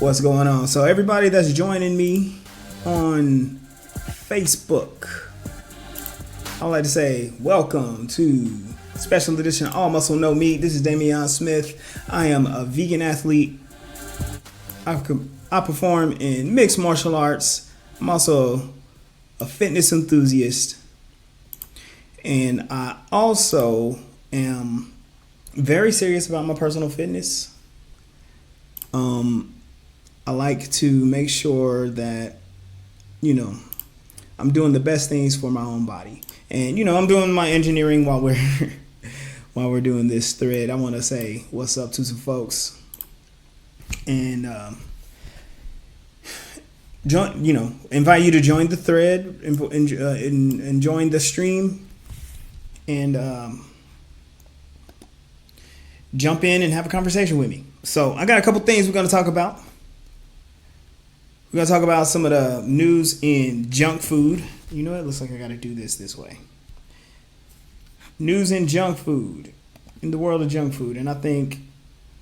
What's going on? So everybody that's joining me on Facebook, I'd like to say welcome to special edition All Muscle No Meat. This is Damian Smith. I am a vegan athlete. I perform in mixed martial arts. I'm also a fitness enthusiast. And I also am very serious about my personal fitness. I like to make sure that, I'm doing the best things for my own body. And, I'm doing my engineering while we're doing this thread. I want to say what's up to some folks. And, invite you to join the thread and join the stream. And jump in and have a conversation with me. So I got a couple things we're going to talk about. We're going to talk about some of the news in junk food. You know what? It looks like I got to do this way. News in junk food, in the world of junk food. And I think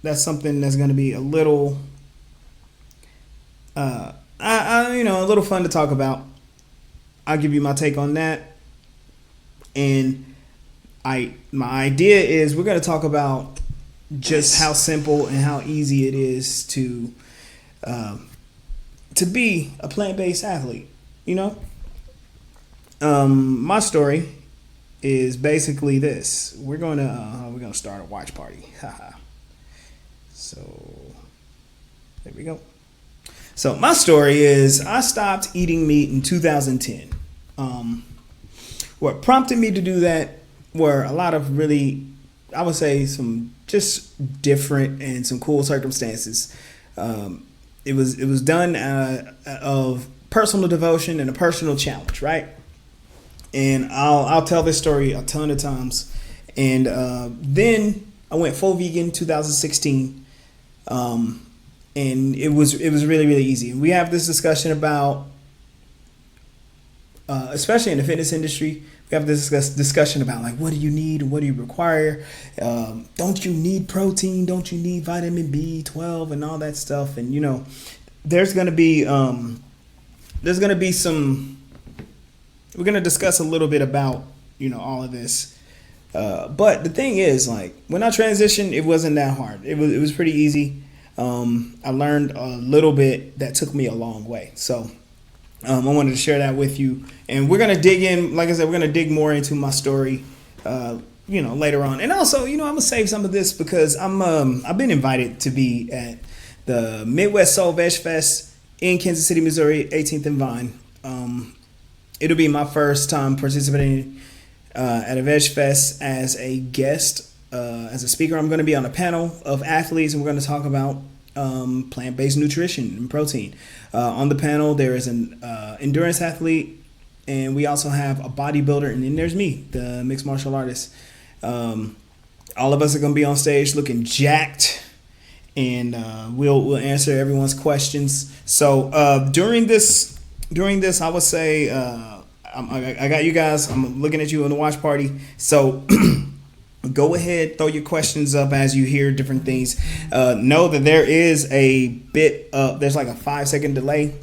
that's something that's going to be a little, a little fun to talk about. I'll give you my take on that. And my idea is we're going to talk about just how simple and how easy it is to be a plant-based athlete. My story is basically this. We're gonna start a watch party. So there we go. So my story is I stopped eating meat in 2010. What prompted me to do that were a lot of really, I would say, some just different and some cool circumstances. It was done of personal devotion and a personal challenge, right? And I'll tell this story a ton of times. And then I went full vegan 2016, and it was really, really easy. And we have this discussion about, especially in the fitness industry, we have this discussion about like, what do you need and what do you require? Don't you need protein? Don't you need vitamin B12 and all that stuff? And there's gonna be some. We're gonna discuss a little bit about all of this. But the thing is, like, when I transitioned, it wasn't that hard. It was pretty easy. I learned a little bit that took me a long way. So. I wanted to share that with you, and we're gonna dig in. Like I said, we're gonna dig more into my story, later on. And also, I'm gonna save some of this because I've been invited to be at the Midwest Soul Veg Fest in Kansas City, Missouri, 18th and Vine. It'll be my first time participating at a Veg Fest as a guest, as a speaker. I'm gonna be on a panel of athletes, and we're gonna talk about plant-based nutrition and protein. On the panel, there is an endurance athlete, and we also have a bodybuilder, and then there's me, the mixed martial artist. All of us are going to be on stage looking jacked, and we'll answer everyone's questions. So during this, I would say I got you guys. I'm looking at you in the watch party. So. Go ahead, throw your questions up as you hear different things. Know that there is there's like a 5-second delay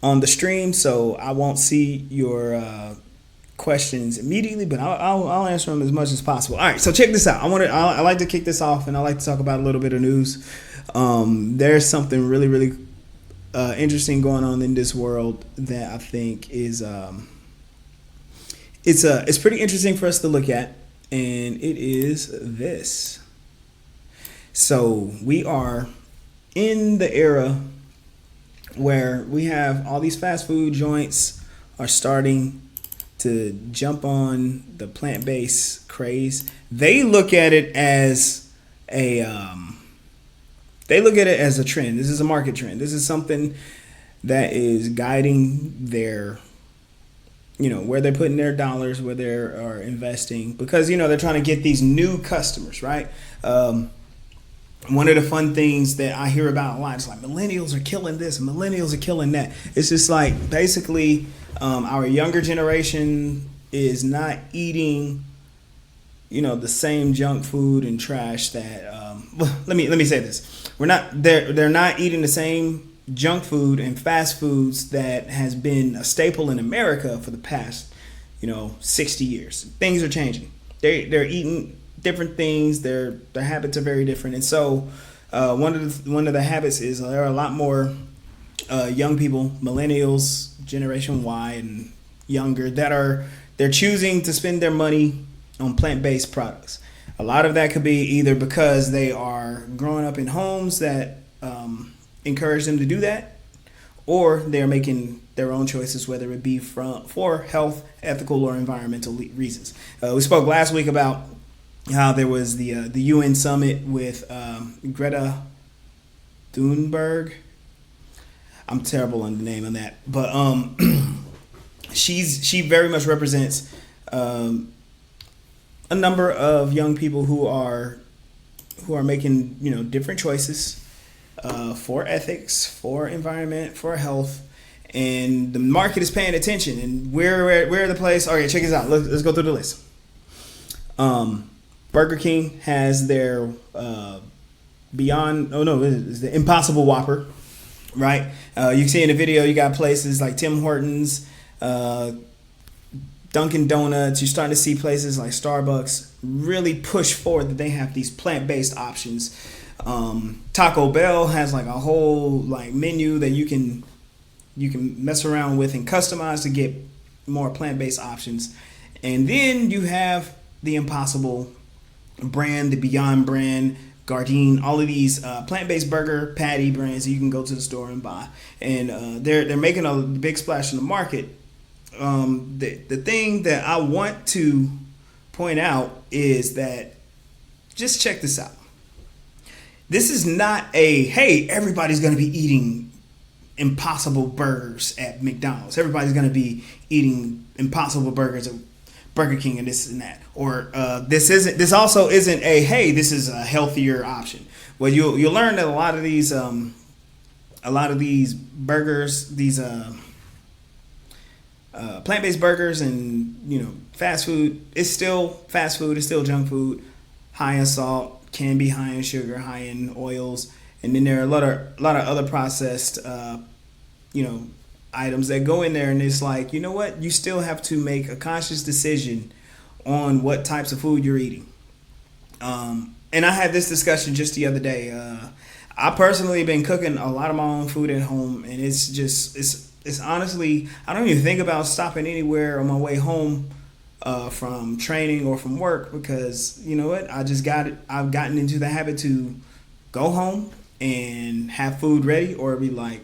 on the stream, so I won't see your questions immediately, but I'll answer them as much as possible. All right, so check this out. I like to kick this off, and I like to talk about a little bit of news. There's something really, really interesting going on in this world that I think is it's pretty interesting for us to look at. And it is this. So we are in the era where we have all these fast food joints are starting to jump on the plant-based craze. They look at it as a trend. This is a market trend. This is something that is guiding their where they're putting their dollars, where they are investing, because, they're trying to get these new customers, right? One of the fun things that I hear about a lot is like millennials are killing this and millennials are killing that. It's just like basically our younger generation is not eating the same junk food and trash that well, let me say this. They're not eating the same junk food and fast foods that has been a staple in America for the past 60 years. Things are changing. They're eating different things. Their habits are very different. And so one of the habits is there are a lot more young people, millennials, Generation Y, and younger they're choosing to spend their money on plant-based products. A lot of that could be either because they are growing up in homes that encourage them to do that, or they're making their own choices, whether it be for health, ethical, or environmental reasons. We spoke last week about how there was the UN summit with Greta Thunberg. I'm terrible on the name of that, but she very much represents a number of young people who are making different choices for ethics, for environment, for health, and the market is paying attention. And we're the place. Okay, check this out. Let's go through the list. Burger King has their Beyond. Oh no, it's the Impossible Whopper, right? You can see in the video, you got places like Tim Hortons, Dunkin' Donuts. You're starting to see places like Starbucks really push forward that they have these plant-based options. Taco Bell has like a whole menu that you can mess around with and customize to get more plant-based options. And then you have the Impossible brand, the Beyond brand, Gardein, all of these plant-based burger patty brands that you can go to the store and buy. And they're making a big splash in the market. The thing that I want to point out is that, just check this out. This is not hey, everybody's going to be eating Impossible burgers at McDonald's. Everybody's going to be eating Impossible burgers at Burger King and this and that. Or this also isn't hey, this is a healthier option. Well, you'll learn that a lot of these burgers, these plant-based burgers and fast food, it's still fast food, it's still junk food, high in salt, can be high in sugar, high in oils, and then there are a lot of other processed items that go in there, and it's like, you know what, you still have to make a conscious decision on what types of food you're eating. And I had this discussion just the other day. I personally been cooking a lot of my own food at home, and it's honestly, I don't even think about stopping anywhere on my way home from training or from work, because you know what, I've gotten into the habit to go home and have food ready, or be like,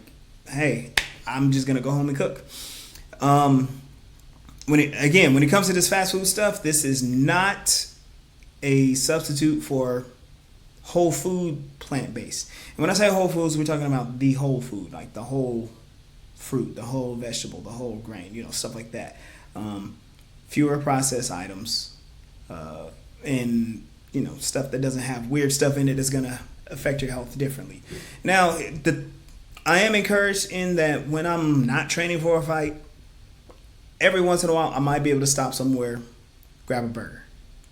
hey, I'm just gonna go home and cook. When it comes to this fast food stuff, this is not a substitute for whole food plant-based. And when I say whole foods, we're talking about the whole food, like the whole fruit, the whole vegetable, the whole grain, stuff like that. Fewer processed items, and stuff that doesn't have weird stuff in it that's gonna affect your health differently. Now, I am encouraged in that when I'm not training for a fight, every once in a while I might be able to stop somewhere, grab a burger,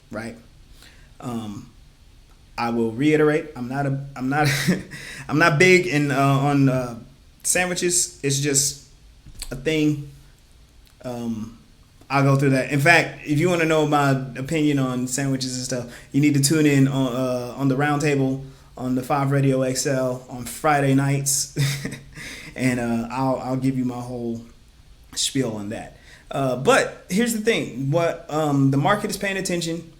right? I will reiterate, I'm not big on sandwiches. It's just a thing. I'll go through that. In fact, if you want to know my opinion on sandwiches and stuff, you need to tune in on the Roundtable on the 5 Radio XL on Friday nights, and I'll give you my whole spiel on that. But here's the thing: what the market is paying attention,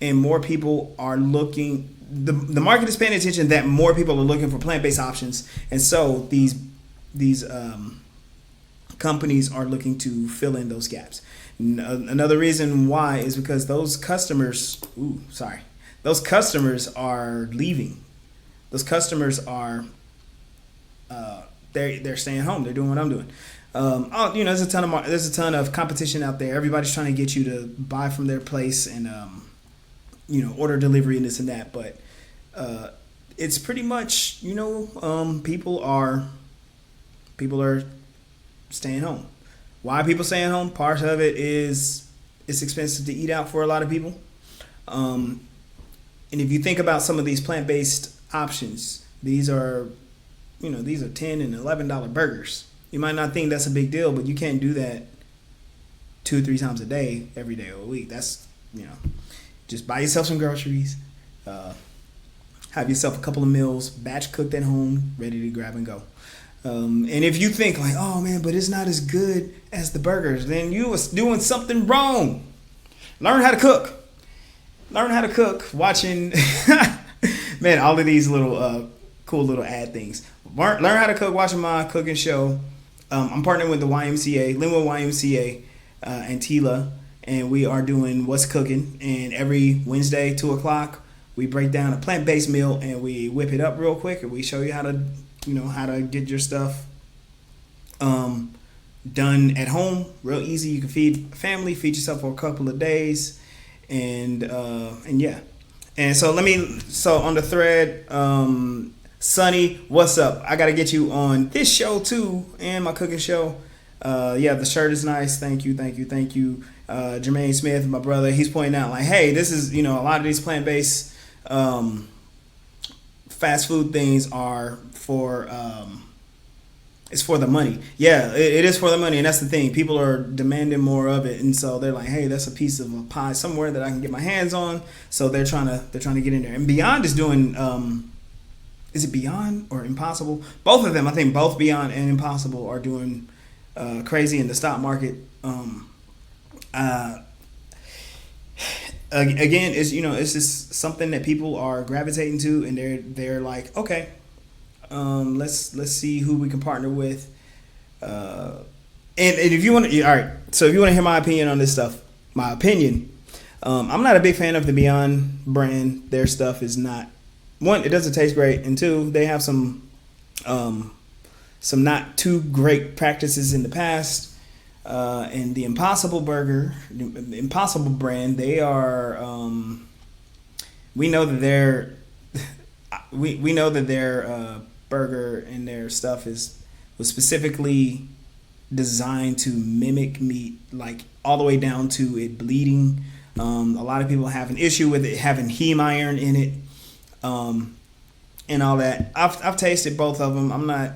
and more people are looking. The market is paying attention that more people are looking for plant-based options, and so these companies are looking to fill in those gaps. Another reason why is because those customers are leaving. Those customers are they're staying home. They're doing what I'm doing. There's a ton of competition out there. Everybody's trying to get you to buy from their place and order delivery and this and that. But it's pretty much people are staying home. Why are people staying home? Part of it is it's expensive to eat out for a lot of people. Um, and if you think about some of these plant-based options, these are $10 and $11 burgers. You might not think that's a big deal, but you can't do that 2 or 3 times a day, every day of a week. That's just buy yourself some groceries, uh, have yourself a couple of meals, batch cooked at home, ready to grab and go. And if you think like, oh man, but it's not as good as the burgers, then you was doing something wrong. Learn how to cook. Learn how to cook watching, man, all of these little cool little ad things. Learn how to cook watching my cooking show. I'm partnering with the YMCA, Linwood YMCA, and Tila, and we are doing What's Cooking. And every Wednesday, 2 o'clock, we break down a plant-based meal and we whip it up real quick, and we show you how to get your stuff done at home, real easy. You can feed a family, feed yourself for a couple of days, and yeah. And so so on the thread, Sonny, what's up? I got to get you on this show too, and my cooking show. Yeah, the shirt is nice. Thank you. Jermaine Smith, my brother, he's pointing out like, hey, this is, a lot of these plant-based fast food things are for, it's for the money. Yeah, it is for the money, and that's the thing. People are demanding more of it, and so they're like, hey, that's a piece of a pie somewhere that I can get my hands on. So they're trying to get in there. And Beyond is doing, is it Beyond or Impossible? Both of them, I think both Beyond and Impossible are doing crazy in the stock market. Again, it's just something that people are gravitating to, and they're like, okay, let's see who we can partner with. And if you want to, all right. So if you want to hear my opinion on this stuff, I'm not a big fan of the Beyond brand. Their stuff is not, one, it doesn't taste great, and two, they have some not too great practices in the past. And the Impossible brand, they are, we know that their burger and their stuff was specifically designed to mimic meat, like all the way down to it bleeding. A lot of people have an issue with it having heme iron in it, and all that. I've tasted both of them. I'm not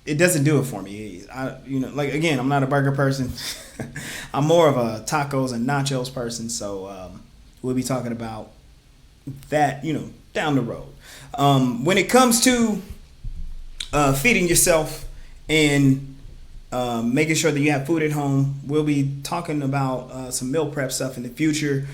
it doesn't do it for me. Again, I'm not a burger person. I'm more of a tacos and nachos person. So we'll be talking about that, down the road. When it comes to feeding yourself and making sure that you have food at home, we'll be talking about some meal prep stuff in the future.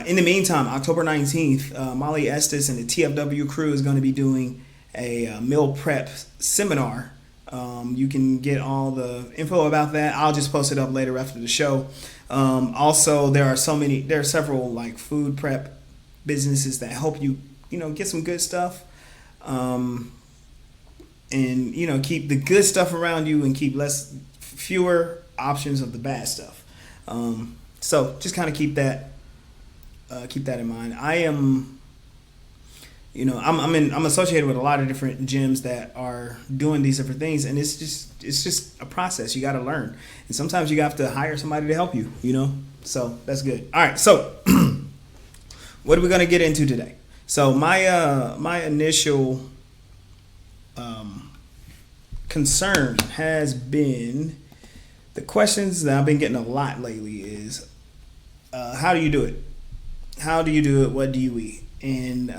In the meantime, October 19th, Molly Estes and the TFW crew is going to be doing a meal prep seminar. You can get all the info about that. I'll just post it up later after the show. Also, there are several like food prep businesses that help you, get some good stuff. And, keep the good stuff around you and keep fewer options of the bad stuff. So just kind of keep that in mind. I am, I'm associated with a lot of different gyms that are doing these different things, and it's just a process. You got to learn, and sometimes you have to hire somebody to help you. So that's good. All right, so what are we gonna get into today? So my initial concern has been the questions that I've been getting a lot lately is how do you do it? How do you do it? What do you eat? And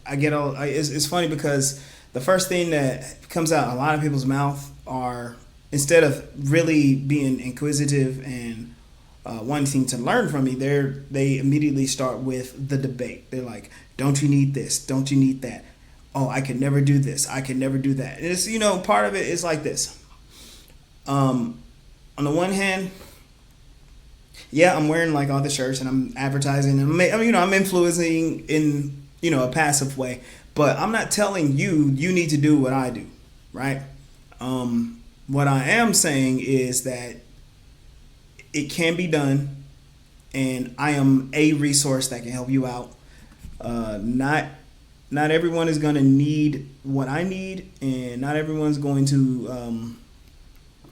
it's funny because the first thing that comes out a lot of people's mouth are, instead of really being inquisitive and wanting to learn from me, they immediately start with the debate. They're like, don't you need this? Don't you need that? Oh, I could never do this. I could never do that. And it's, part of it is like this. On the one hand, yeah, I'm wearing like all the shirts and I'm advertising and I'm influencing in, a passive way, but I'm not telling you need to do what I do, right? What I am saying is that it can be done, and I am a resource that can help you out. Not everyone is going to need what I need, and not everyone's going to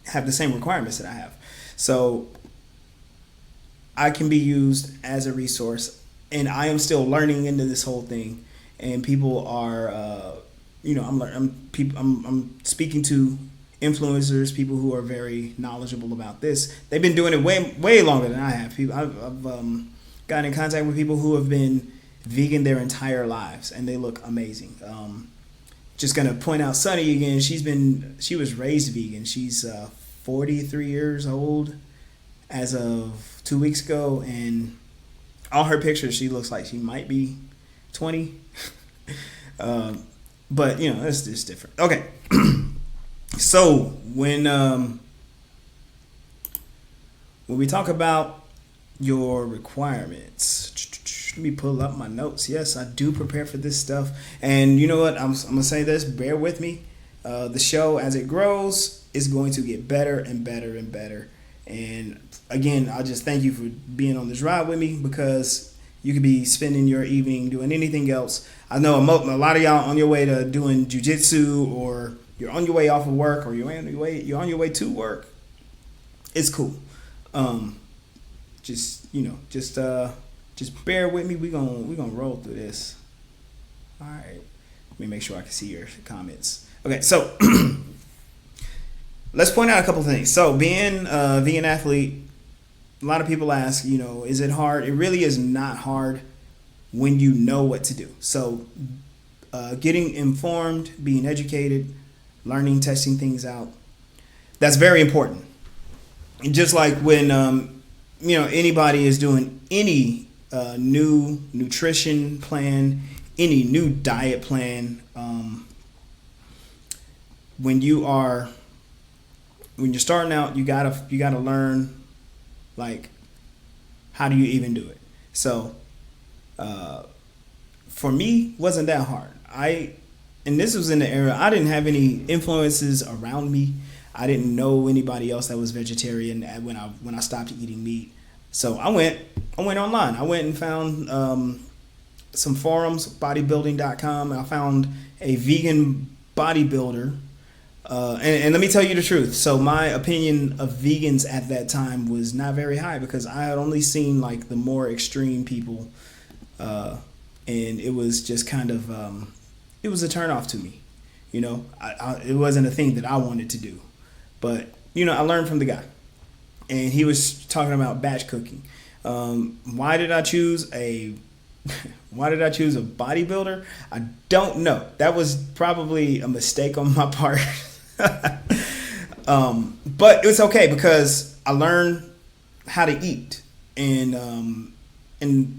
have the same requirements that I have. So I can be used as a resource, and I am still learning into this whole thing. And people are, I'm speaking to influencers, people who are very knowledgeable about this. They've been doing it way longer than I have. I've gotten in contact with people who have been vegan their entire lives, and they look amazing. Just gonna point out Sunny again. She was raised vegan. She's 43 years old as of 2 weeks ago, and all her pictures, she looks like she might be 20. But it's just different. Okay. So when we talk about your requirements, let me pull up my notes. Yes, I do prepare for this stuff, and you know what? I'm gonna say this. Bear with me. The show, as it grows, is going to get better and better and better. And again, I just thank you for being on this ride with me, because you could be spending your evening doing anything else. I know a lot of y'all on your way to doing jujitsu, or you're on your way off of work, or you're on your way to work. It's cool. Just bear with me. We gonna roll through this. All right. Let me make sure I can see your comments. Okay, so let's point out a couple things. So being a vegan athlete, a lot of people ask, is it hard? It really is not hard when you know what to do. So getting informed, being educated, learning, testing things out, that's very important. And just like when anybody is doing any new nutrition plan, any new diet plan, when you're starting out, you gotta learn, like, how do you even do it? So for me, wasn't that hard. And this was in the era I didn't have any influences around me. I didn't know anybody else that was vegetarian when I stopped eating meat. So I went online. I went and found some forums, bodybuilding.com, and I found a vegan bodybuilder. And let me tell you the truth. So my opinion of vegans at that time was not very high, because I had only seen like the more extreme people, and it was just kind of it was a turnoff to me. It wasn't a thing that I wanted to do, but I learned from the guy, and he was talking about batch cooking. Why did I choose a bodybuilder? I don't know. That was probably a mistake on my part. But it was okay, because I learned how to eat, and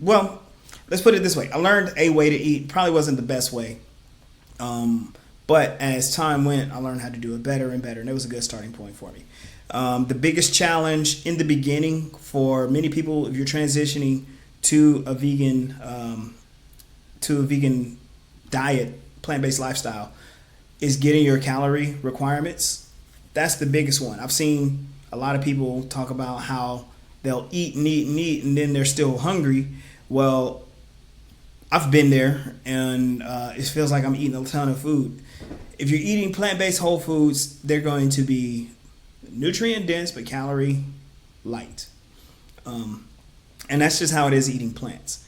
well, let's put it this way. I learned a way to eat. Probably wasn't the best way. But as time went, I learned how to do it better and better, and it was a good starting point for me. The biggest challenge in the beginning for many people, if you're transitioning to a vegan diet, plant-based lifestyle, is getting your calorie requirements. That's the biggest one. I've seen a lot of people talk about how they'll eat and eat and eat, and then they're still hungry. Well, I've been there, and it feels like I'm eating a ton of food. If you're eating plant-based whole foods, they're going to be nutrient dense but calorie light, and that's just how it is eating plants.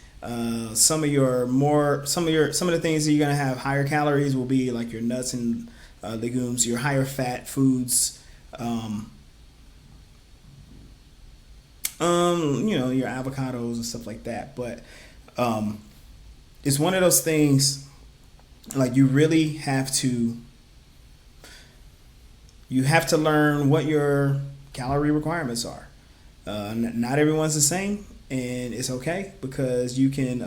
Some of the things that you're gonna have higher calories will be like your nuts and legumes, your higher fat foods, your avocados and stuff like that. But it's one of those things, like, you really have to learn what your calorie requirements are. Not everyone's the same, and it's okay, because you can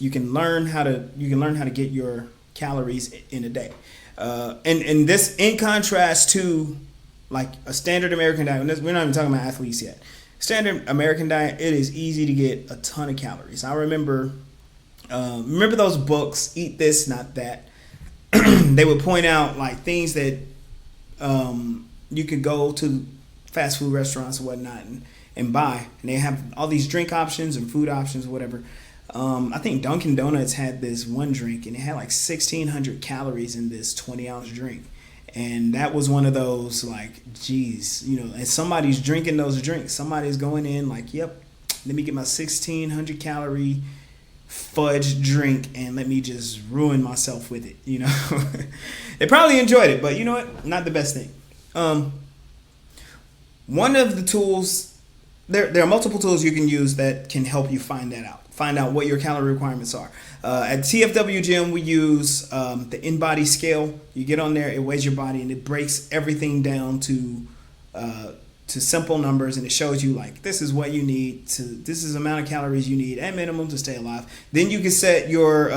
learn how to get your calories in a day. And this, in contrast to like a standard American diet, we're not even talking about athletes yet. Standard American diet, it is easy to get a ton of calories. I remember those books, Eat This, Not That. They would point out like things that you could go to fast food restaurants and whatnot and buy, and they have all these drink options and food options or whatever. I think Dunkin' Donuts had this one drink, and it had like 1,600 calories in this 20-ounce drink, And that was one of those like, geez, and somebody's drinking those drinks. Somebody's going in like, yep, let me get my 1,600 calorie fudge drink and let me just ruin myself with it. They probably enjoyed it, but you know what? Not the best thing. One of the tools, there are multiple tools you can use that can help you find that out. Find out what your calorie requirements are. At TFW Gym, we use the InBody scale. You get on there, it weighs your body, and it breaks everything down to simple numbers, and it shows you like this is what you need this is the amount of calories you need at minimum to stay alive. Then you can set your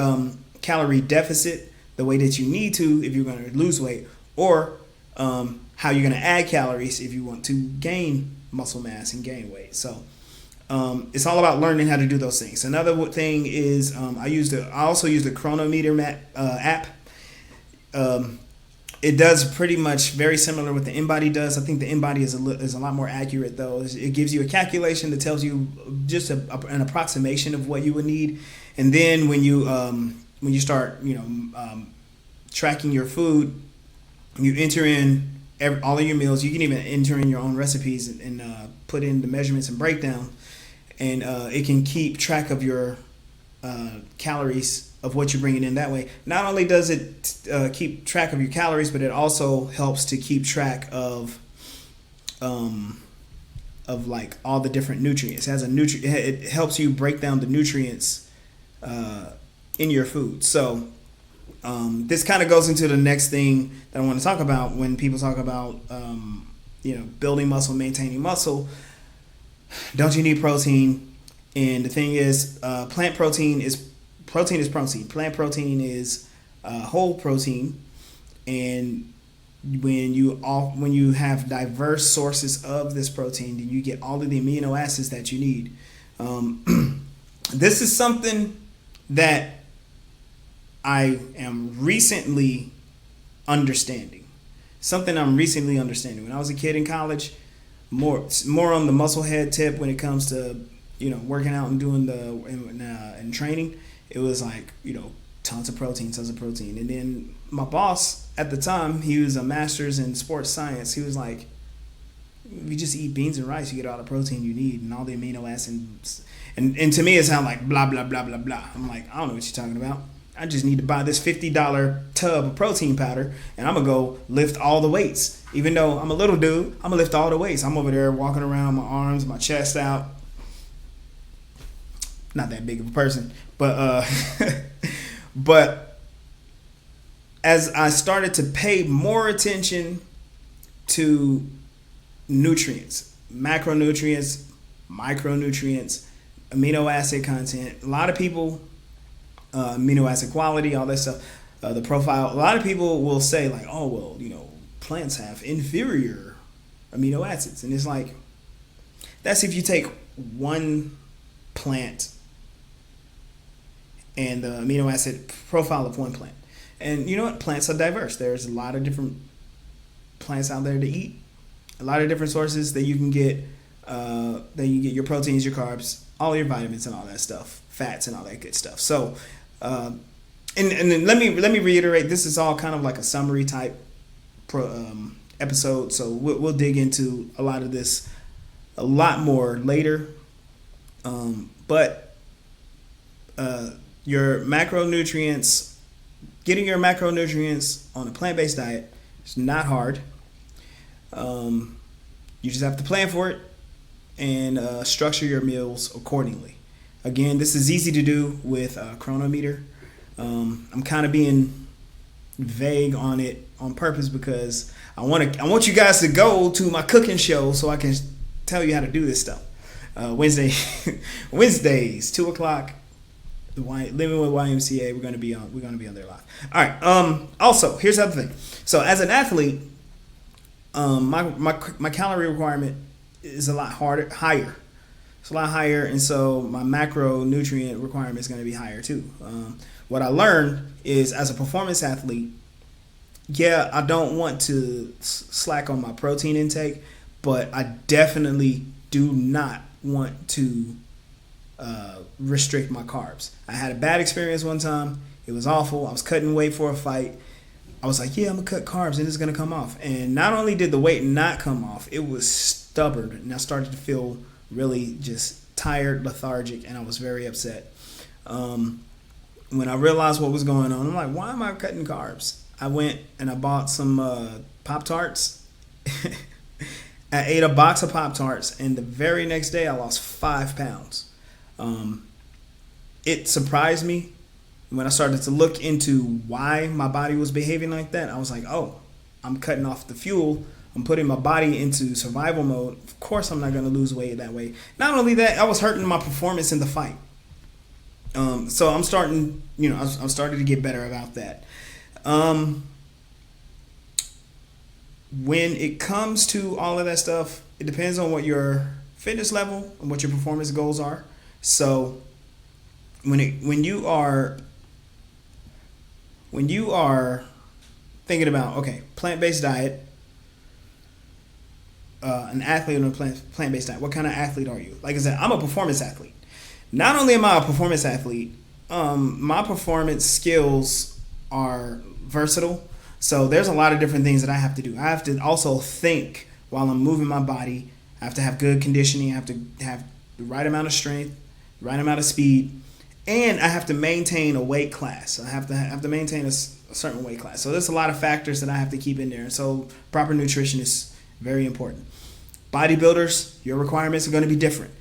calorie deficit the way that you need to if you're going to lose weight, or how you're going to add calories if you want to gain muscle mass and gain weight. So it's all about learning how to do those things. Another thing is I also use the Chronometer app. It does pretty much very similar what the InBody does. I think the InBody is a lot more accurate though. It gives you a calculation that tells you just an approximation of what you would need, and then when you start tracking your food, you enter in all of your meals. You can even enter in your own recipes and put in the measurements and breakdown, and it can keep track of your calories of what you're bringing in that way. Not only does it keep track of your calories, but it also helps to keep track of like all the different nutrients. It helps you break down the nutrients in your food. So this kind of goes into the next thing that I want to talk about when people talk about building muscle, maintaining muscle. Don't you need protein? And the thing is, plant protein is protein. Plant protein is whole protein, and when you have diverse sources of this protein, then you get all of the amino acids that you need. This is something that I am recently understanding. When I was a kid in college, more on the muscle head tip when it comes to working out and doing and training. It was like tons of protein. And then my boss at the time, he was a master's in sports science. He was like, if you just eat beans and rice, you get all the protein you need and all the amino acids. And to me, it sounded like blah, blah, blah, blah, blah. I'm like, I don't know what you're talking about. I just need to buy this $50 tub of protein powder, and I'm going to go lift all the weights. Even though I'm a little dude, I'm going to lift all the weights. I'm over there walking around, my arms, my chest out. Not that big of a person. But but as I started to pay more attention to nutrients, macronutrients, micronutrients, amino acid content, a lot of people, amino acid quality, all that stuff, the profile, a lot of people will say like, oh, well, plants have inferior amino acids. And it's like, that's if you take one plant and the amino acid profile of one plant. And you know what? Plants are diverse. There's a lot of different plants out there to eat. A lot of different sources that you can get. Your proteins, your carbs, all your vitamins and all that stuff, fats and all that good stuff. So, and then let me reiterate. This is all kind of like a summary type episode. So we'll dig into a lot of this a lot more later. But your macronutrients, getting your macronutrients on a plant-based diet is not hard. You just have to plan for it and structure your meals accordingly. Again, this is easy to do with Chronometer. I'm kind of being vague on it on purpose because I want you guys to go to my cooking show so I can tell you how to do this stuff. Wednesdays, 2:00. Living with YMCA. We're gonna be on there live. All right. Also, here's the other thing. So as an athlete, my calorie requirement is a lot higher. It's a lot higher, and so my macronutrient requirement is going to be higher too. What I learned is, as a performance athlete, I don't want to slack on my protein intake, but I definitely do not want to restrict my carbs. I had a bad experience one time. It was awful. I was cutting weight for a fight. I was like, yeah, I'm gonna cut carbs and it's gonna come off. And not only did the weight not come off, it was stubborn, and I started to feel really just tired, lethargic, and I was very upset. When I realized what was going on, I'm like, why am I cutting carbs? I went and I bought some Pop Tarts. I ate a box of Pop Tarts, and the very next day I lost 5 pounds. It surprised me when I started to look into why my body was behaving like that. I was like, oh, I'm cutting off the fuel. I'm putting my body into survival mode. Of course, I'm not going to lose weight that way. Not only that, I was hurting my performance in the fight. So I'm starting, I'm starting to get better about that. When it comes to all of that stuff, it depends on what your fitness level and what your performance goals are. So when you are thinking about, okay, plant-based diet, an athlete on a plant-based diet, what kind of athlete are you? Like I said, I'm a performance athlete. Not only am I a performance athlete, my performance skills are versatile. So there's a lot of different things that I have to do. I have to also think while I'm moving my body. I have to have good conditioning. I have to have the right amount of strength, the right amount of speed, and I have to maintain a weight class. I have to maintain a certain weight class. So there's a lot of factors that I have to keep in there. So proper nutrition is very important. Bodybuilders, your requirements are going to be different.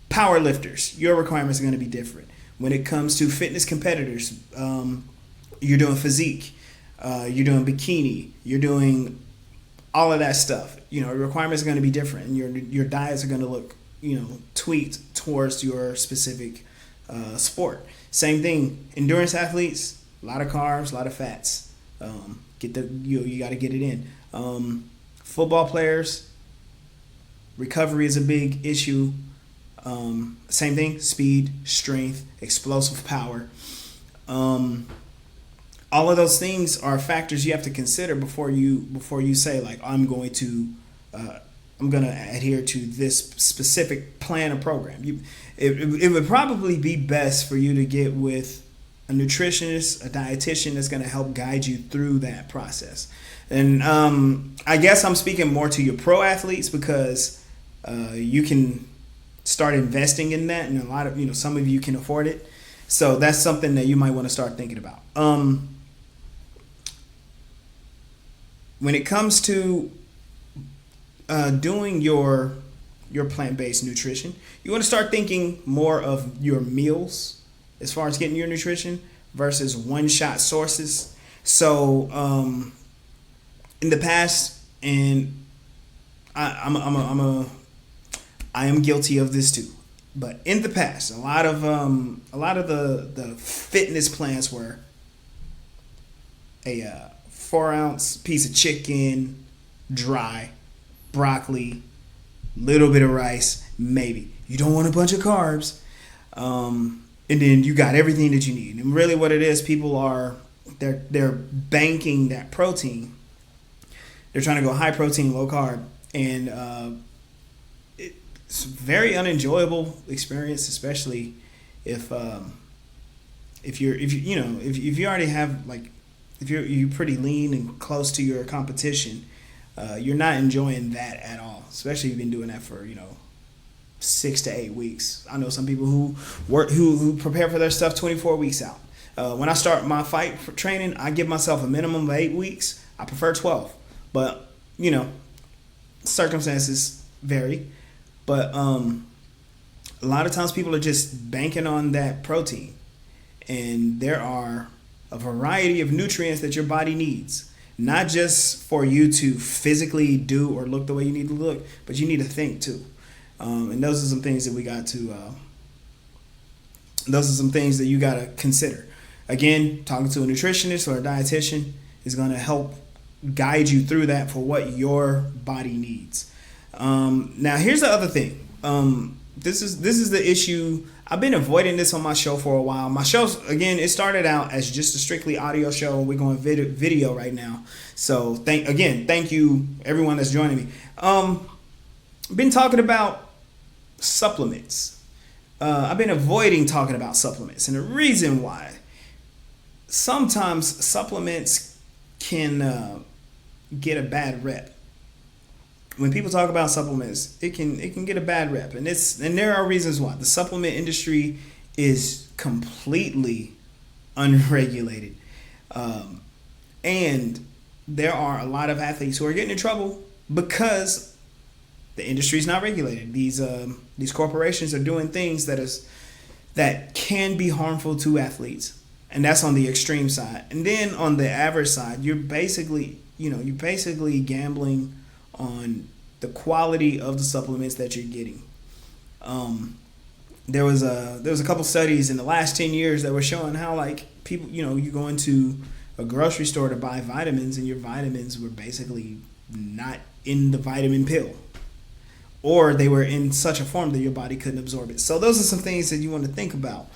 Power lifters, your requirements are going to be different. When it comes to fitness competitors, you're doing physique, you're doing bikini, you're doing all of that stuff. Your requirements are going to be different, and your diets are going to look, tweaked towards your specific sport. Same thing, endurance athletes, a lot of carbs, a lot of fats. You got to get it in. Football players, recovery is a big issue. Same thing, speed, strength, explosive power. All of those things are factors you have to consider before you say, like, I'm going to adhere to this specific plan or program. It would probably be best for you to get with a nutritionist, a dietitian that's going to help guide you through that process. And I guess I'm speaking more to your pro athletes, because you can start investing in that, and a lot of some of you can afford it. So that's something that you might want to start thinking about. When it comes to doing your plant-based nutrition, you want to start thinking more of your meals as far as getting your nutrition versus one-shot sources. So in the past, and I am guilty of this too, but in the past, a lot of the fitness plans were a 4-ounce piece of chicken, dry, broccoli, little bit of rice, maybe. You don't want a bunch of carbs, and then you got everything that you need. And really, what it is, people are they're banking that protein. They're trying to go high protein, low carb, and it's a very unenjoyable experience, especially if you already have, like, if you're pretty lean and close to your competition, you're not enjoying that at all. Especially if you've been doing that for 6 to 8 weeks. I know some people who prepare for their stuff 24 weeks out. When I start my fight training, I give myself a minimum of 8 weeks. I prefer 12, but circumstances vary. But a lot of times people are just banking on that protein, and there are a variety of nutrients that your body needs, not just for you to physically do or look the way you need to look, but you need to think too. And those are some things that you got to consider. Again, talking to a nutritionist or a dietitian is going to help guide you through that for what your body needs. Now, here's the other thing. This is the issue. I've been avoiding this on my show for a while. My show, again, it started out as just a strictly audio show. We're going video right now. So thank you everyone that's joining me. Been talking about supplements. I've been avoiding talking about supplements, and the reason why, sometimes supplements can get a bad rep. When people talk about supplements, it can get a bad rep, and there are reasons why. The supplement industry is completely unregulated, and there are a lot of athletes who are getting in trouble because the industry is not regulated. These corporations are doing things that can be harmful to athletes, and that's on the extreme side. And then on the average side, you're basically gambling on the quality of the supplements that you're getting. There was a couple studies in the last 10 years that were showing how, like, people, you go into a grocery store to buy vitamins, and your vitamins were basically not in the vitamin pill, or they were in such a form that your body couldn't absorb it. So those are some things that you want to think about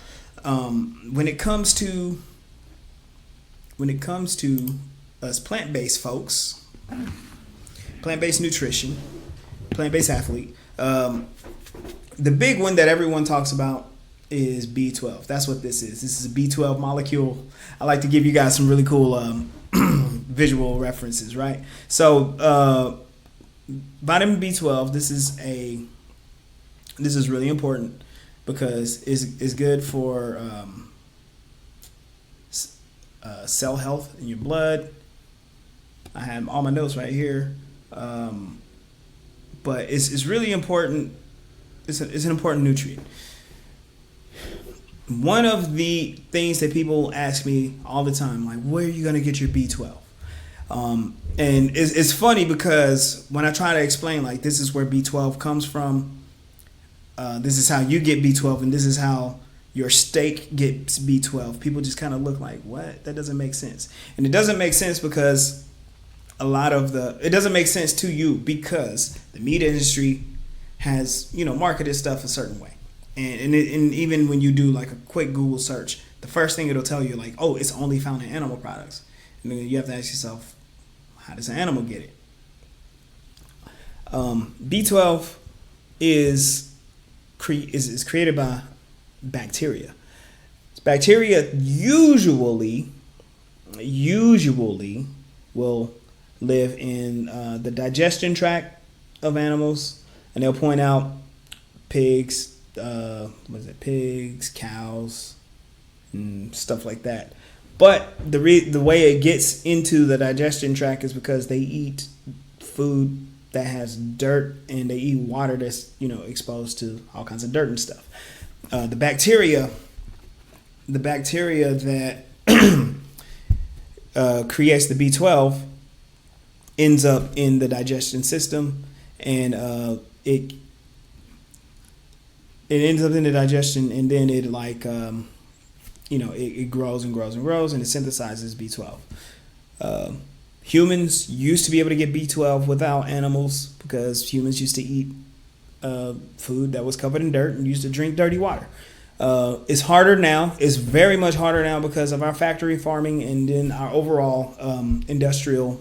when it comes to us plant-based folks, plant-based nutrition, plant-based athlete. The big one that everyone talks about is B12. That's what this is. This is a B12 molecule. I like to give you guys some really cool visual references, right? So vitamin B12, this is really important because it's good for cell health in your blood. I have all my notes right here, but it's really important. It's an important nutrient. One of the things that people ask me all the time, like, where are you going to get your B12? And it's funny because when I try to explain, like, this is where B12 comes from, this is how you get B12, and this is how your steak gets B12, people just kind of look like, what? That doesn't make sense. And it doesn't make sense because it doesn't make sense to you because the meat industry has, marketed stuff a certain way. And even when you do like a quick Google search, the first thing it'll tell you, like, oh, it's only found in animal products. And then you have to ask yourself, how does an animal get it? B12 is created by bacteria. Bacteria usually will live in the digestion tract of animals, and they'll point out pigs, pigs, cows, and stuff like that. But the way it gets into the digestion tract is because they eat food that has dirt, and they eat water that's exposed to all kinds of dirt and stuff. The bacteria that creates the B12 ends up in the digestion system, and it ends up in the digestion, and then it it grows and grows and grows, and it synthesizes B12. Humans used to be able to get B12 without animals because humans used to eat food that was covered in dirt and used to drink dirty water. It's harder now. It's very much harder now because of our factory farming and then our overall industrial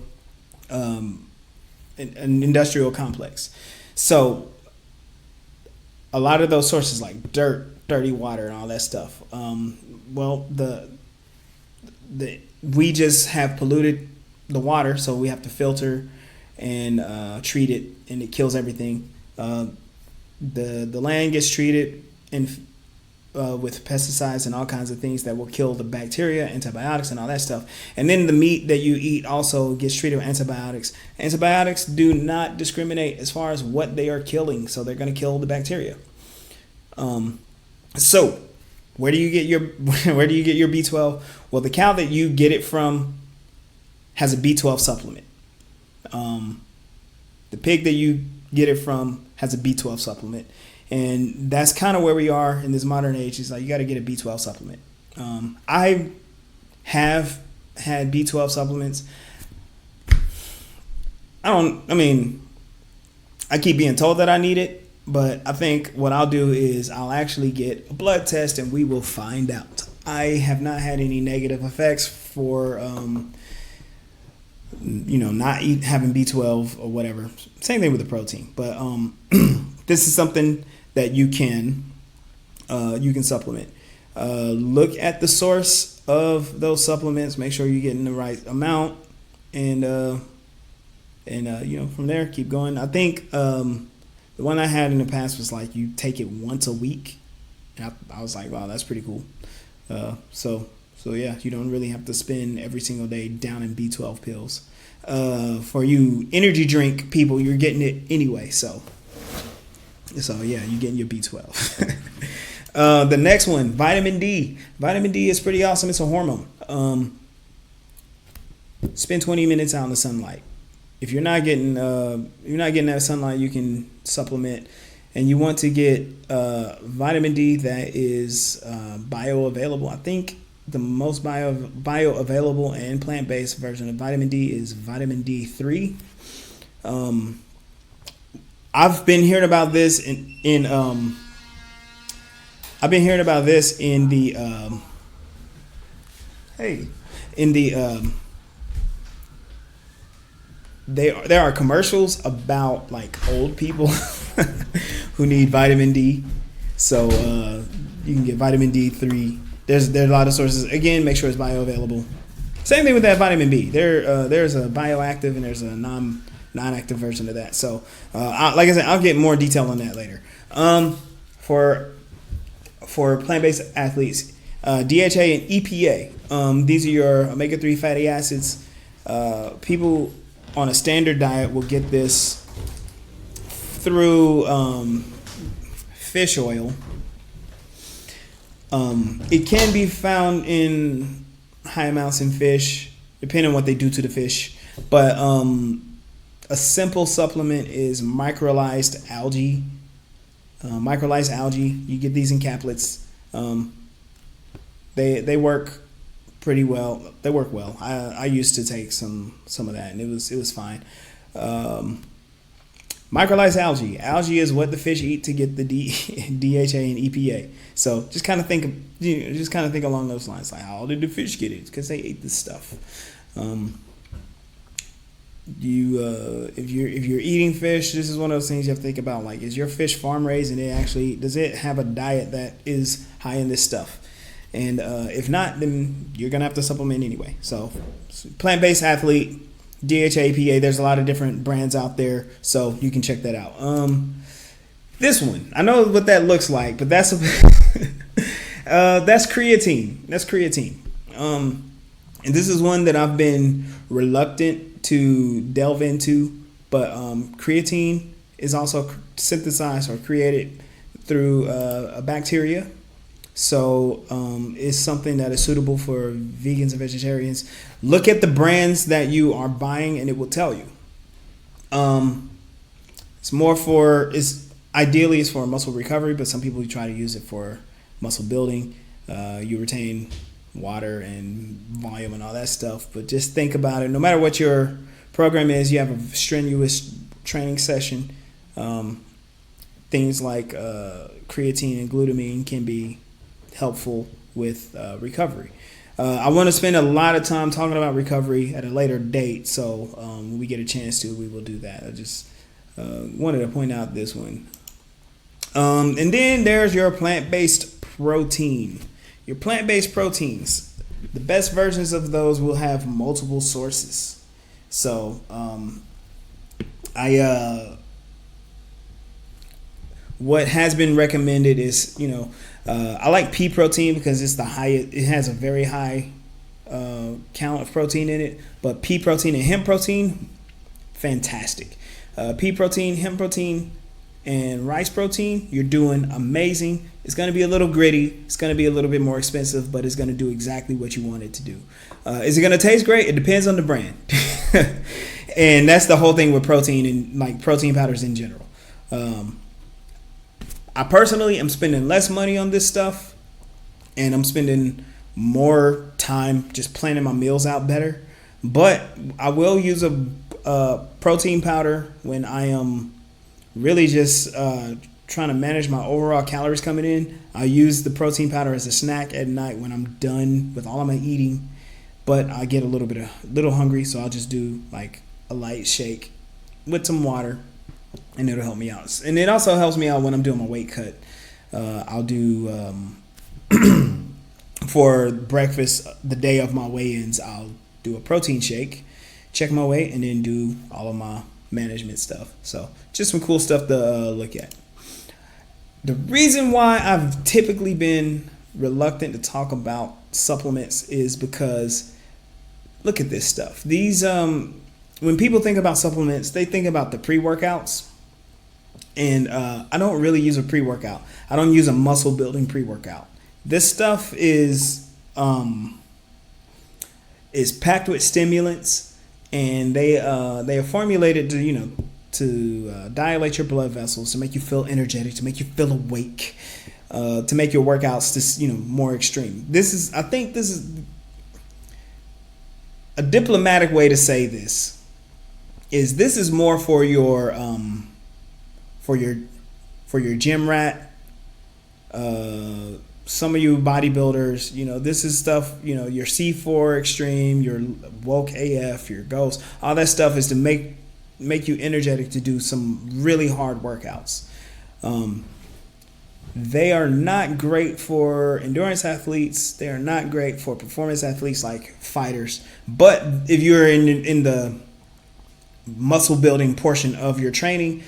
complex. So a lot of those sources like dirt, dirty water, and all that stuff. We just have polluted the water, so we have to filter and treat it, and it kills everything. The land gets treated with pesticides and all kinds of things that will kill the bacteria, antibiotics, and all that stuff. And then the meat that you eat also gets treated with antibiotics. Antibiotics do not discriminate as far as what they are killing, so they're going to kill the bacteria. So where do you get your B12? Well, the cow that you get it from has a B12 supplement. The pig that you get it from has a B12 supplement. And that's kind of where we are in this modern age. It's like you got to get a B12 supplement. I have had B12 supplements. I keep being told that I need it, but I think what I'll do is I'll actually get a blood test and we will find out. I have not had any negative effects for, not having B12 or whatever. Same thing with the protein, but this is something that you can supplement. Look at the source of those supplements. Make sure you're getting the right amount. and from there keep going. I think the one I had in the past was like you take it once a week, and I was like, wow, that's pretty cool. So yeah, you don't really have to spend every single day down in B12 pills. For you energy drink people, you're getting it anyway. So yeah, you're getting your B12. The next one, vitamin D. Vitamin D is pretty awesome. It's a hormone. Spend 20 minutes out in the sunlight. If you're not getting that sunlight, you can supplement. And you want to get vitamin D that is bioavailable. I think the most bioavailable and plant-based version of vitamin D is vitamin D3. I've been hearing about this in the there are commercials about like old people who need vitamin D. So you can get vitamin D3. There's a lot of sources. Again, make sure it's bioavailable. Same thing with that vitamin B. There's a bioactive and there's a non-active version of that. So like I said, I'll get more detail on that later. For plant-based athletes, DHA and EPA. These are your omega-3 fatty acids. People on a standard diet will get this through fish oil. It can be found in high amounts in fish, depending on what they do to the fish. But a simple supplement is microlysed algae. Microlysed algae, you get these in caplets. They work pretty well. They work well. I used to take some of that, and it was fine. Microlysed algae. Algae is what the fish eat to get the DHA and EPA. So just kind of think along those lines. Like, how did the fish get it? Because they ate this stuff. If you're eating fish, this is one of those things you have to think about. Like, is your fish farm raised, and does it have a diet that is high in this stuff? And if not, then you're gonna have to supplement anyway. So plant-based athlete, DHA, EPA. There's a lot of different brands out there, so you can check that out. This one, I know what that looks like, but that's creatine. That's creatine. And this is one that I've been reluctant to delve into, but creatine is also synthesized or created through a bacteria. So it's something that is suitable for vegans and vegetarians. Look at the brands that you are buying, and it will tell you. Ideally it's for muscle recovery, but some people try to use it for muscle building. You retain water and volume and all that stuff, but just think about it. No matter what your program is, you have a strenuous training session. Things like creatine and glutamine can be helpful with recovery. I want to spend a lot of time talking about recovery at a later date, so when we get a chance to, we will do that. I just wanted to point out this one. And then there's your plant-based protein. Your plant-based proteins, the best versions of those will have multiple sources. So what has been recommended is, I like pea protein because it's it has a very high count of protein in it. But pea protein and hemp protein, fantastic. Pea protein, hemp protein, and rice protein, you're doing amazing. It's going to be a little gritty. It's going to be a little bit more expensive, but it's going to do exactly what you want it to do. Is it going to taste great? It depends on the brand. And that's the whole thing with protein and like protein powders in general. I personally am spending less money on this stuff, and I'm spending more time just planning my meals out better. But I will use a protein powder when I am really just trying to manage my overall calories coming in. I use the protein powder as a snack at night when I'm done with all of my eating, but I get a little hungry, so I'll just do like a light shake with some water, and it'll help me out. And it also helps me out when I'm doing my weight cut. I'll do for breakfast the day of my weigh-ins, I'll do a protein shake check my weight, and then do all of my management stuff. So just some cool stuff to look at. The reason why I've typically been reluctant to talk about supplements is because look at this stuff. These when people think about supplements, they think about the pre-workouts. And I don't really use a pre-workout. I don't use a muscle building pre-workout. This stuff is packed with stimulants, and they are formulated to dilate your blood vessels, to make you feel energetic, to make you feel awake, to make your workouts just more extreme. I think this is a diplomatic way to say this. This is more for your gym rat, some of you bodybuilders, this is stuff, your C4 Extreme, your Woke AF, your Ghost, all that stuff is to make you energetic to do some really hard workouts. They are not great for endurance athletes. They are not great for performance athletes like fighters. But if you're in the muscle building portion of your training,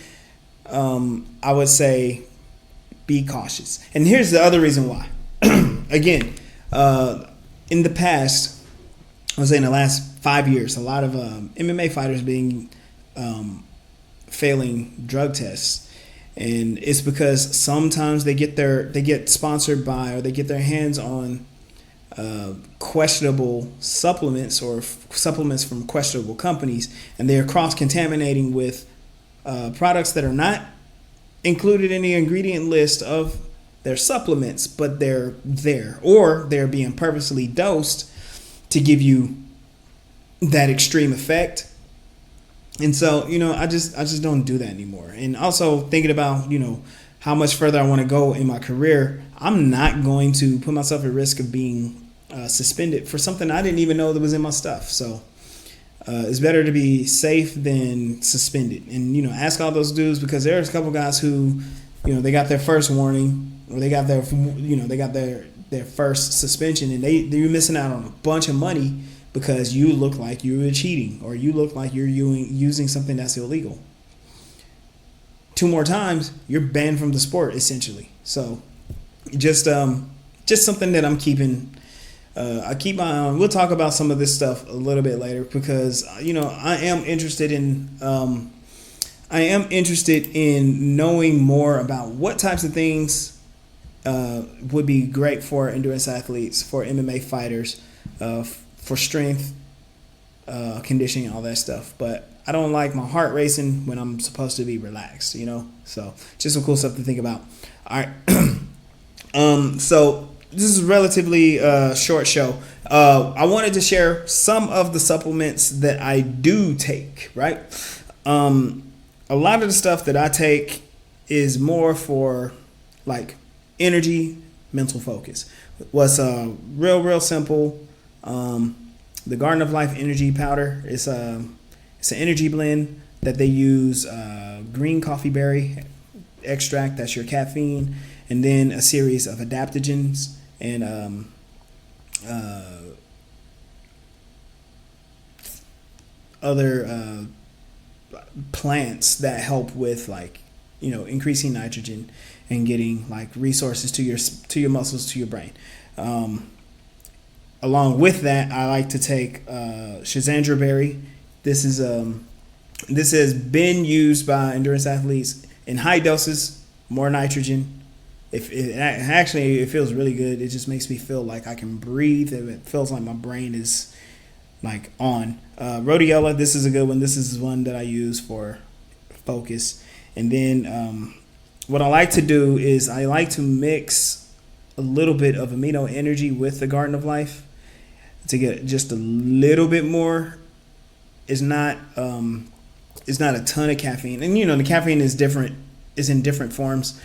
I would say be cautious. And here's the other reason why. Again, in the past, I would say in the last 5 years, a lot of MMA fighters being failing drug tests. And it's because sometimes they get sponsored by, or they get their hands on questionable supplements, or supplements from questionable companies, and they are cross-contaminating with products that are not included in the ingredient list of their supplements, but they're there, or they're being purposely dosed to give you that extreme effect. And so, I just don't do that anymore. And also thinking about, how much further I want to go in my career, I'm not going to put myself at risk of being suspended for something I didn't even know that was in my stuff. So it's better to be safe than suspended. And, ask all those dudes, because there's a couple guys who, they got their first warning, or they got their first suspension, and they're missing out on a bunch of money because you look like you were cheating, or you look like you're using something that's illegal. 2 more times, you're banned from the sport, essentially. So just something that I'm keeping. I keep my eye on. We'll talk about some of this stuff a little bit later, because I am interested in knowing more about what types of things would be great for endurance athletes, for MMA fighters, for strength, conditioning, all that stuff. But I don't like my heart racing when I'm supposed to be relaxed, So just some cool stuff to think about. All right. So this is a relatively short show. I wanted to share some of the supplements that I do take, right? A lot of the stuff that I take is more for like energy, mental focus. What's real simple. The Garden of Life Energy Powder is it's an energy blend that they use green coffee berry extract, that's your caffeine, and then a series of adaptogens and other plants that help with increasing nitrogen and getting resources to your muscles, to your brain. Along with that, I like to take Schizandra berry. This has been used by endurance athletes in high doses, more nitrogen. It feels really good. It just makes me feel like I can breathe. It feels like my brain is on. Rhodiola, this is a good one. This is one that I use for focus. And then what I like to do is I like to mix a little bit of Amino Energy with the Garden of Life to get just a little bit more. It's not a ton of caffeine, and the caffeine is in different forms,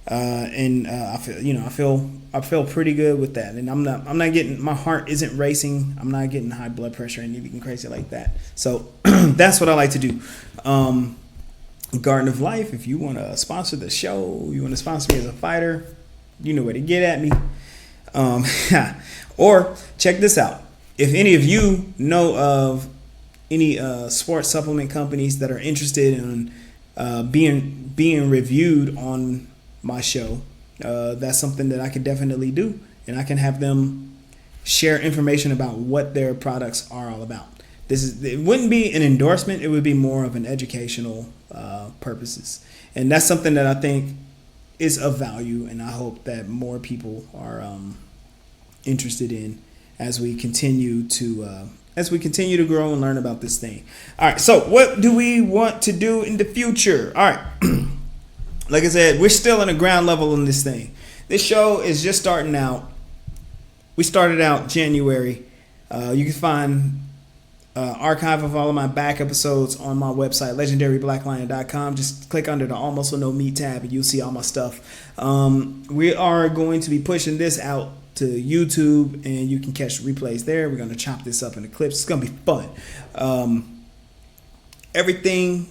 and I feel pretty good with that, and I'm not getting, my heart isn't racing, I'm not getting high blood pressure or anything crazy like that. So that's what I like to do. Garden of Life, if you want to sponsor the show, you want to sponsor me as a fighter, you know where to get at me. Or check this out. If any of you know of any sports supplement companies that are interested in being reviewed on my show, that's something that I could definitely do, and I can have them share information about what their products are all about. It wouldn't be an endorsement; it would be more of an educational purposes, and that's something that I think is of value, and I hope that more people are interested in as we continue to grow and learn about this thing. All right, so what do we want to do in the future? All right, like I said, we're still in the ground level on this thing. This show is just starting out. We started out January. You can find archive of all of my back episodes on my website, legendaryblacklion.com. Just click under the Almost So No Meat tab and you'll see all my stuff. We are going to be pushing this out to YouTube, and you can catch replays there. We're going to chop this up into clips. It's going to be fun. Everything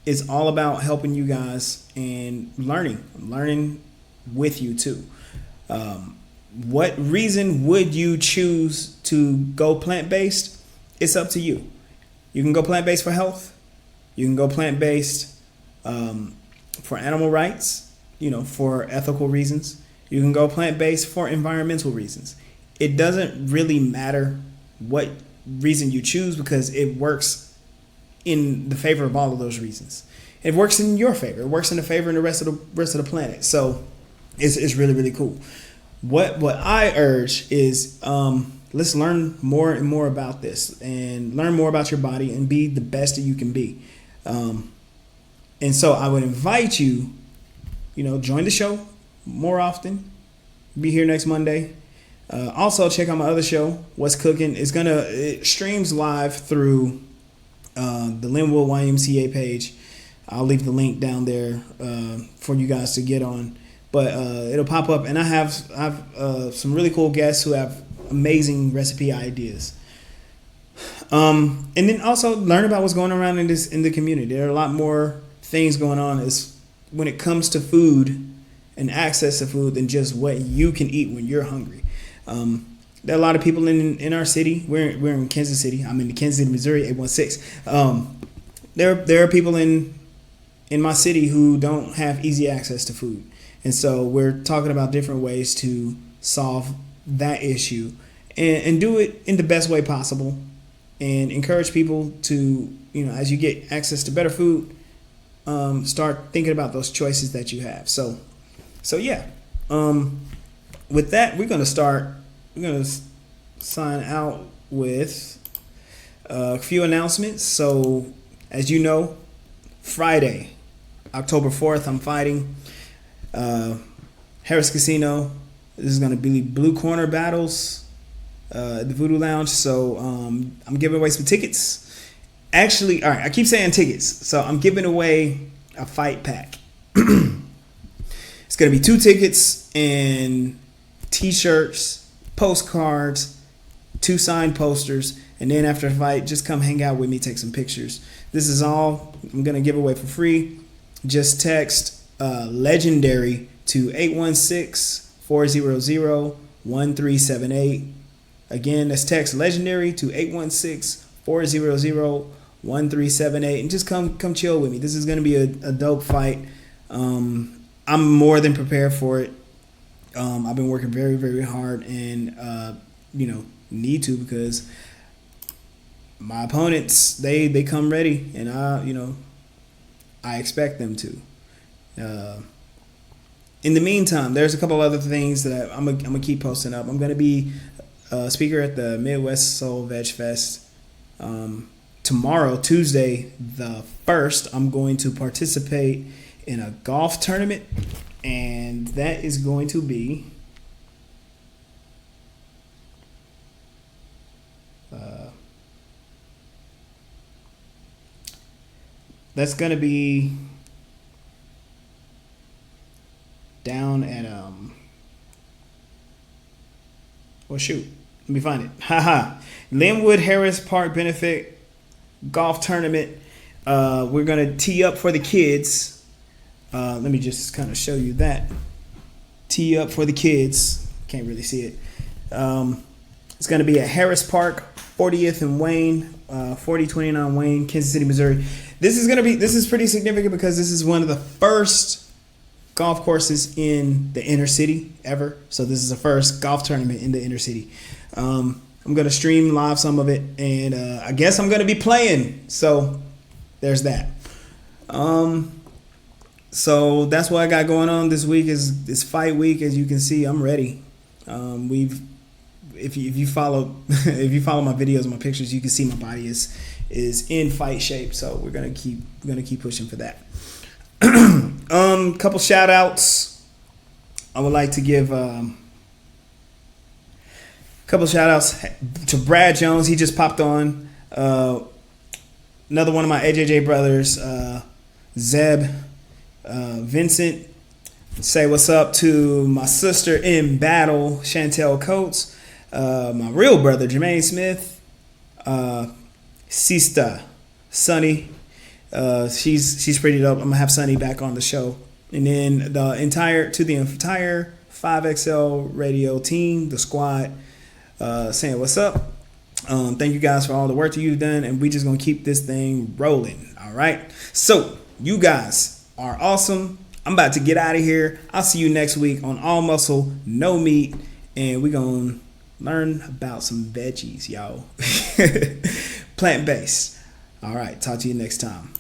is all about helping you guys and learning with you too. What reason would you choose to go plant-based? It's up to you. You can go plant-based for health. You can go plant-based for animal rights, for ethical reasons. You can go plant-based for environmental reasons. It doesn't really matter what reason you choose, because it works in the favor of all of those reasons. It works in your favor. It works in the favor of the rest of the planet. So it's really, really cool. What I urge is let's learn more and more about this, and learn more about your body and be the best that you can be. And so I would invite you, join the show more often. Be here next Monday. Also check out my other show, What's Cooking. It streams live through the Linwood YMCA page. I'll leave the link down there for you guys to get on. But it'll pop up, and I have some really cool guests who have amazing recipe ideas. And then also learn about what's going on in the community. There are a lot more things going on when it comes to food and access to food than just what you can eat when you're hungry. There are a lot of people in our city. We're in Kansas City. I'm in the Kansas City, Missouri, 816. There are people in my city who don't have easy access to food. And so we're talking about different ways to solve that issue and do it in the best way possible, and encourage people to, as you get access to better food, start thinking about those choices that you have. So yeah. With that, we're going to sign out with a few announcements. So as you know, Friday, October 4th, I'm fighting Harris Casino. This is going to be Blue Corner battles at the Voodoo Lounge. So I'm giving away some tickets. Actually, all right, I keep saying tickets. So I'm giving away a fight pack. It's going to be 2 tickets and T-shirts, postcards, 2 signed posters. And then after the fight, just come hang out with me, take some pictures. This is all I'm going to give away for free. Just text Legendary to 816-400-1378. Again, that's text Legendary to 816-400-1378. And just come chill with me. This is going to be a dope fight. I'm more than prepared for it. I've been working very, very hard, and need to, because my opponents, they come ready, and I expect them to. In the meantime, there's a couple other things that I'm gonna keep posting up. I'm gonna be a speaker at the Midwest Soul Veg Fest tomorrow, Tuesday the 1st. I'm going to participate in a golf tournament, and that is going to be down at let me find it. Linwood Harris Park Benefit Golf Tournament. We're gonna tee up for the kids. Let me just kind of show you that. Tee up for the kids. Can't really see it. It's going to be at Harris Park, 40th and Wayne 4029 Wayne, Kansas City, Missouri. This is pretty significant because this is one of the first golf courses in the inner city ever. So this is the first golf tournament in the inner city. I'm going to stream live some of it, and I guess I'm going to be playing. So there's that. So that's what I got going on this week is fight week. As you can see, I'm ready. If you follow if you follow my videos and my pictures, you can see my body is in fight shape. So we're gonna keep pushing for that. Couple shout outs. I would like to give couple shout outs to Brad Jones. He just popped on. Another one of my AJJ brothers, Zeb, Vincent. Say what's up to my sister in battle, Chantel Coates. My real brother, Jermaine Smith. Sista, Sunny. She's pretty dope. I'm gonna have Sunny back on the show. And then the entire 5XL radio team, the squad, saying what's up. Thank you guys for all the work that you've done, and we just gonna keep this thing rolling. All right. So you guys are awesome. I'm about to get out of here. I'll see you next week on All Muscle, No Meat, and we're gonna learn about some veggies, y'all. Plant-based. All right. Talk to you next time.